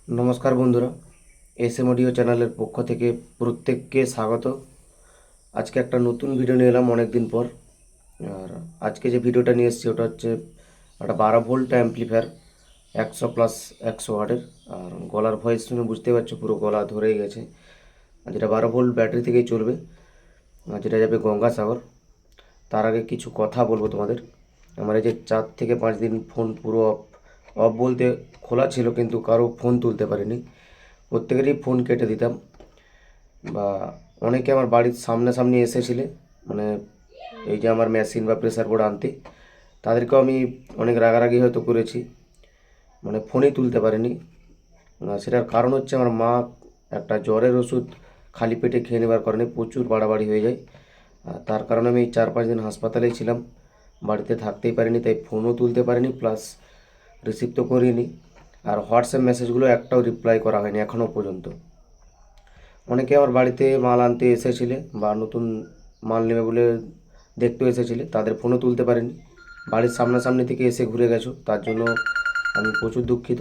নমস্কার বন্ধুরা, SM audio চ্যানেলের পক্ষ থেকে প্রত্যেককে স্বাগত। আজকে একটা নতুন ভিডিও নিয়ে এলাম অনেক দিন পর। আর আজকে যে ভিডিওটা নিয়ে এসেছি ওটা হচ্ছে একটা 12 ভোল্ট অ্যাম্পলিফায়ার, 100+100 ওয়াটের। আর গলার ভয়েস শুনে বুঝতে পারছো পুরো গলা ধরেই গেছে। আর যেটা 12 ভোল্ট ব্যাটারি থেকেই চলবে, আর যেটা যাবে গঙ্গাসাগর। তার আগে কিছু কথা বলবো তোমাদের। আমার এই যে 4 থেকে 5 দিন ফোন পুরো অফ। অফ বলতে খোলা ছিল কিন্তু কারো ফোন তুলতে পারিনি, প্রত্যেকেরই ফোন কেটে দিতাম। বা অনেকে আমার বাড়ির সামনাসামনি এসেছিলে, মানে এই যে আমার মেশিন বা প্রেসার বোর্ড আনতে, তাদেরকেও আমি অনেক রাগারাগি হয়তো করেছি, মানে ফোনই তুলতে পারিনি। সেটার কারণ হচ্ছে আমার মা একটা জ্বরের ওষুধ খালি পেটে খেয়ে নেবার কারণে প্রচুর বাড়াবাড়ি হয়ে যায়। তার কারণে আমি 4-5 দিন হাসপাতালেই ছিলাম, বাড়িতে থাকতেই পারিনি, তাই ফোনও তুলতে পারিনি, প্লাস রিসিভ তো করিনি। আর হোয়াটসঅ্যাপ মেসেজগুলো একটাও রিপ্লাই করা হয়নি এখনও পর্যন্ত। অনেকে আমার বাড়িতে মাল আনতে এসেছিলে বা নতুন মাল নেবে বলে দেখতেও এসেছিলে, তাদের ফোনও তুলতে পারিনি। বাড়ির সামনাসামনি থেকে এসে ঘুরে গেছো, তার জন্য আমি প্রচুর দুঃখিত।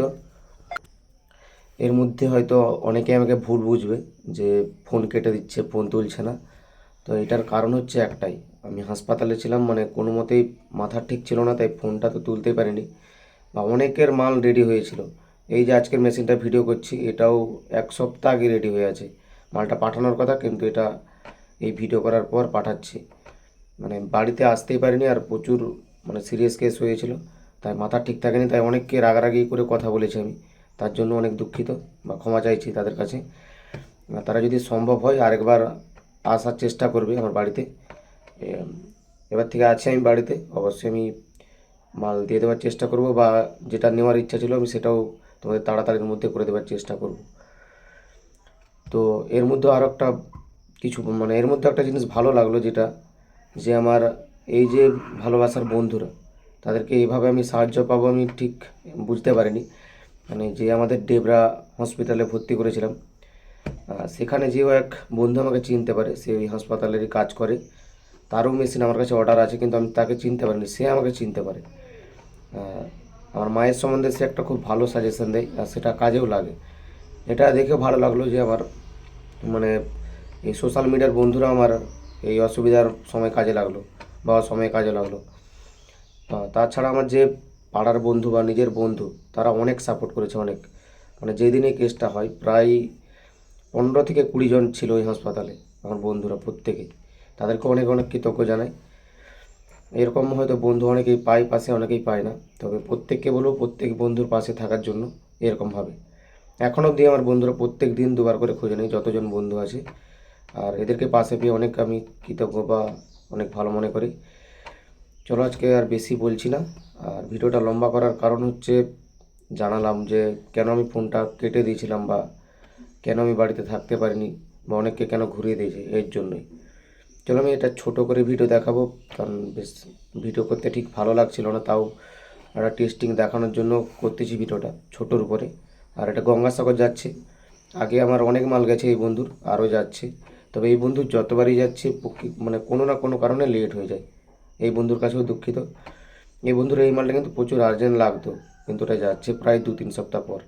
এর মধ্যে হয়তো অনেকে আমাকে ভুল বুঝবে যে ফোন কেটে দিচ্ছে, ফোন তুলছে না। তো এটার কারণ হচ্ছে একটাই, আমি হাসপাতালে ছিলাম, মানে কোনো মতেই মাথা ঠিক ছিল না, তাই ফোনটা তো তুলতেই পারিনি। বা অনেকের মাল রেডি হয়েছিল, এই যে আজকের মেশিনটা ভিডিও করছি এটাও 1 সপ্তাহ আগে রেডি হয়ে আছে, মালটা পাঠানোর কথা, কিন্তু এটা এই ভিডিও করার পর পাঠাচ্ছি। মানে বাড়িতে আসতেই পারিনি, আর প্রচুর মানে সিরিয়াস কেস হয়েছিল, তাই মাথা ঠিক থাকেনি, তাই অনেককে রাগারাগি করে কথা বলেছি আমি। তার জন্য অনেক দুঃখিত বা ক্ষমা চাইছি তাদের কাছে। তারা যদি সম্ভব হয় আরেকবার আসার চেষ্টা করবে আমার বাড়িতে। এবার থেকে আছি আমি বাড়িতে, অবশ্যই আমি মাল দিয়ে দেওয়ার চেষ্টা করব, বা যেটা নেওয়ার ইচ্ছা ছিল আমি সেটাও তোমাদের তাড়াতাড়ির মধ্যে করে দেওয়ার চেষ্টা করব। তো এর মধ্যে আরও একটা কিছু, মানে এর মধ্যে একটা জিনিস ভালো লাগলো, যেটা যে আমার এই যে ভালোবাসার বন্ধুরা, তাদেরকে এইভাবে আমি সাহায্য পাবো আমি ঠিক বুঝতে পারিনি। মানে যে আমাদের ডেবরা হসপিটালে ভর্তি করেছিলাম, সেখানে যেও এক বন্ধু আমাকে চিনতে পারে, সে ওই হাসপাতালেরই কাজ করে, তারও মেশিন আমার কাছে অর্ডার আছে, কিন্তু আমি তাকে চিনতে পারিনি, সে আমাকে চিনতে পারে। আমার মায়ের সম্বন্ধে সে একটা খুব ভালো সাজেশন দেয়, আর সেটা কাজেও লাগে। এটা দেখে ভালো লাগলো যে আমার মানে এই সোশ্যাল মিডিয়ার বন্ধুরা আমার এই অসুবিধার সময় কাজে লাগলো, বা সময় কাজে লাগলো। তাছাড়া আমার যে পাড়ার বন্ধু বা নিজের বন্ধু, তারা অনেক সাপোর্ট করেছে, অনেক। মানে যেদিন এই কেসটা হয় প্রায় 15 থেকে 20 জন ছিল ওই হাসপাতালে, আমার বন্ধুরা প্রত্যেকে, তাদেরকে অনেক অনেক কৃতজ্ঞ জানাই। এরকম হয়তো বন্ধু অনেকেই পায় পাশে, অনেকেই পায় না, তবে প্রত্যেককে বলবো প্রত্যেক বন্ধুর পাশে থাকার জন্য এরকমভাবে। এখন অবধি আমার বন্ধুরা প্রত্যেক দিন দুবার করে খোঁজে নেই, যতজন বন্ধু আছে। আর এদেরকে পাশে পেয়ে অনেক আমি কৃতজ্ঞ বা অনেক ভালো মনে করি। চলো আজকে আর বেশি বলছি না, আর ভিডিওটা লম্বা করার কারণ হচ্ছে জানালাম যে কেন আমি ফোনটা কেটে দিয়েছিলাম, বা কেন আমি বাড়িতে থাকতে পারিনি, বা অনেককে কেন ঘুরিয়ে দিয়েছি, এর জন্যই। চলো আমি এটা ছোট করে ভিডিও দেখাবো, কারণ বেশ ভিডিও করতে ঠিক ভালো লাগছিল না, তাও একটা টেস্টিং দেখানোর জন্য করতেছি ভিডিওটা ছোটোর উপরে। আর এটা গঙ্গাসাগর যাচ্ছে, আগে আমার অনেক মাল গেছে এই বন্ধুর, আরও যাচ্ছে। তবে এই বন্ধুর যতবারই যাচ্ছে মানে কোনো না কোনো কারণে লেট হয়ে যায়, এই বন্ধুর কাছেও দুঃখিত। এই বন্ধুর এই মালটা কিন্তু প্রচুর আর্জেন্ট লাগতো, কিন্তু ওটা যাচ্ছে প্রায় 2-3 সপ্তাহ পর।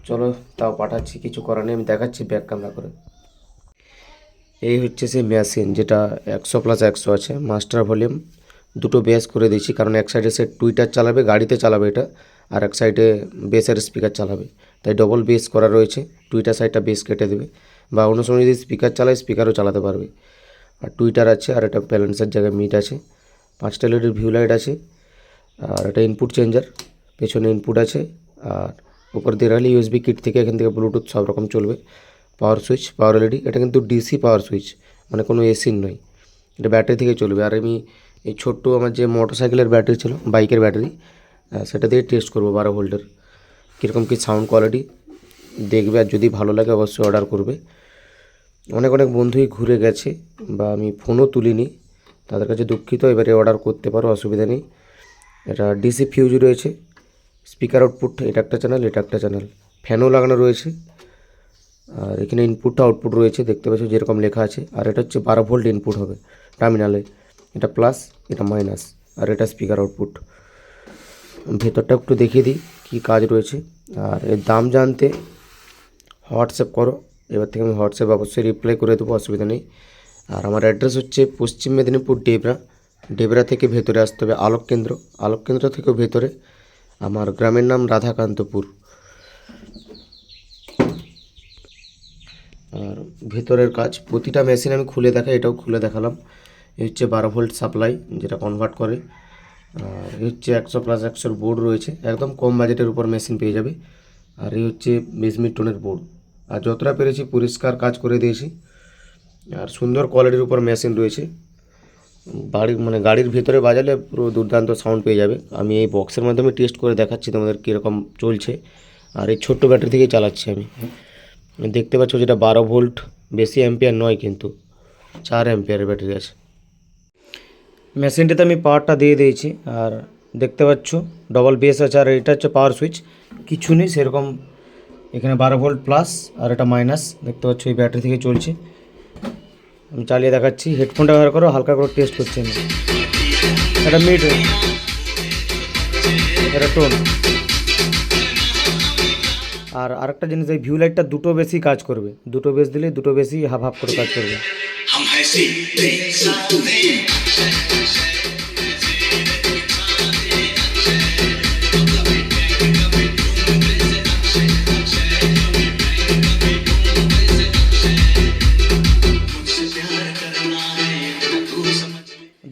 চলো তাও পাঠাচ্ছি, কিছু করার নেই, আমি দেখাচ্ছি ব্যাক ক্যামেরা করে। এই হচ্ছে সেই মেশিন, যেটা 100+100 আছে, মাস্টার ভলিউম। দুটো বেস করে দিয়েছি, কারণ এক সাইডে সে টুইটার চালাবে, গাড়িতে চালাবে এটা, আর এক সাইডে বেসের স্পিকার চালাবে, তাই ডবল বেস করা রয়েছে। টুইটার সাইডটা বেস কেটে দেবে, বা অন্য সময় যদি স্পিকার চালায় স্পিকারও চালাতে পারবে। আর টুইটার আছে, আর এটা ব্যালেন্সের জায়গায় মিট আছে, 5টা এলইডির ভিউ লাইট আছে, আর এটা ইনপুট চেঞ্জার, পেছনে ইনপুট আছে, আর উপর দিয়ে রাখলে ইউএসবি কিট থেকে এখান থেকে ব্লুটুথ সব রকম চলবে। পাওয়ার সুইচ, পাওয়ার এলইডি, এটা কিন্তু ডিসি পাওয়ার সুইচ, মানে কোনো এসির নয়, এটা ব্যাটারি থেকে চলবে। আর আমি এই ছোট্ট আমার যে মোটর সাইকেলের ব্যাটারি ছিল, বাইকের ব্যাটারি, সেটা দিয়ে টেস্ট করবো 12 ভোল্টের কীরকম কী সাউন্ড কোয়ালিটি দেখবে, আর যদি ভালো লাগে অবশ্যই অর্ডার করবে। অনেক অনেক বন্ধুই ঘুরে গেছে, বা আমি ফোনও তুলিনি, তাদের কাছে দুঃখিত। এবারে অর্ডার করতে পারো, অসুবিধা নেই। এটা ডিসি ফিউজ রয়েছে, স্পিকার আউটপুট, এটা একটা চ্যানেল, এটা একটা চ্যানেল, ফ্যানও লাগানো রয়েছে। আর এখানে ইনপুটটা আউটপুট রয়েছে, দেখতে পাচ্ছ যেরকম লেখা আছে। আর এটা হচ্ছে 12 ভোল্ট ইনপুট হবে টার্মিনালে, এটা প্লাস, এটা মাইনাস, আর এটা স্পিকার আউটপুট। ভেতরটা একটু দেখিয়ে দিই কী কাজ রয়েছে। আর এর দাম জানতে হোয়াটসঅ্যাপ করো। এবার থেকে আমি হোয়াটসঅ্যাপ অবশ্যই রিপ্লাই করে দেবো, অসুবিধা নেই। আর আমার অ্যাড্রেস হচ্ছে পশ্চিম মেদিনীপুর ডেবরা। ডেবরা থেকে ভেতরে আসতে হবে আলোককেন্দ্র, আলোককেন্দ্র থেকেও ভেতরে। আমার গ্রামের নাম রাধাকান্তপুর। আর ভেতরের কাজ প্রতিটা মেশিন আমি খুলে দেখাই, এটাও খুলে দেখালাম। এই হচ্ছে 12 ভোল্ট সাপ্লাই যেটা কনভার্ট করে। আর এই হচ্ছে 100+100 বোর্ড রয়েছে, একদম কম বাজেটের উপর মেশিন পেয়ে যাবে। আর এই হচ্ছে 20 টনের বোর্ড। আর যতটা পেরেছি পরিষ্কার কাজ করে দিয়েছি। আর সুন্দর কোয়ালিটির উপর মেশিন রয়েছে। গাড়ির ভেতরে বাজালে পুরো দুর্দান্ত সাউন্ড পেয়ে যাবে। আমি এই বক্সের মাধ্যমে টেস্ট করে দেখাচ্ছি তোমাদের কীরকম চলছে। আর এই ছোট্ট ব্যাটারি থেকেই চালাচ্ছি আমি। দেখতে পাচ্ছ যেটা 12 ভোল্ট, বেশি অ্যাম্পিয়ার নয় কিন্তু 4 অ্যাম্পিয়ারের ব্যাটারি আছে। মেশিনটিতে আমি পাওয়ারটা দিয়ে দিয়েছি। আর দেখতে পাচ্ছ ডবল বেস আছে। আর এটা হচ্ছে পাওয়ার সুইচ, কিছু নেই সেরকম। এখানে 12 ভোল্ট প্লাস আর এটা মাইনাস, দেখতে পাচ্ছ এই ব্যাটারি থেকে চলছে। আমি চালিয়ে দেখাচ্ছি, হেডফোনটা ব্যবহার করো, হালকা করে টেস্ট করছি আমি। এটা মিড, এটা টোন। আর আরেকটা জিনিস, এই ভিউ লাইটটা দুটো বেশি কাজ করবে, দুটো বেশ দিলে দুটো বেশি হাফ হাফ করে কাজ করবে।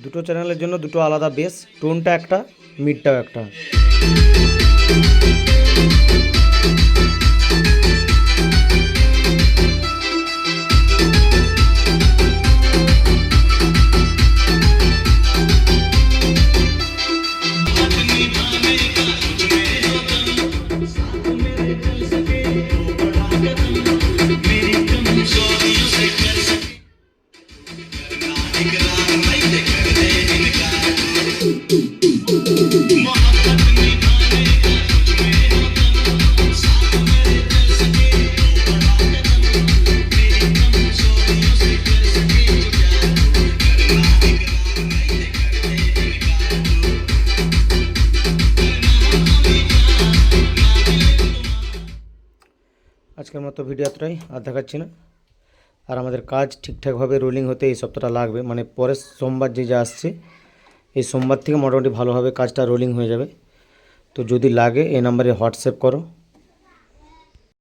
দুটো চ্যানেলের জন্য দুটো আলাদা বেস, টোনটা একটা, মিডটাও একটা। আজকের মতো ভিডিও এতটাই, আর দেখাচ্ছি না। আর আমাদের কাজ ঠিকঠাকভাবে রোলিং হতে এই সপ্তাহটা লাগবে, মানে পরের সোমবার যা আসছে, এই সোমবার থেকে মোটামুটি ভালোভাবে কাজটা রোলিং হয়ে যাবে। তো যদি লাগে এই নাম্বারে হোয়াটসঅ্যাপ করো।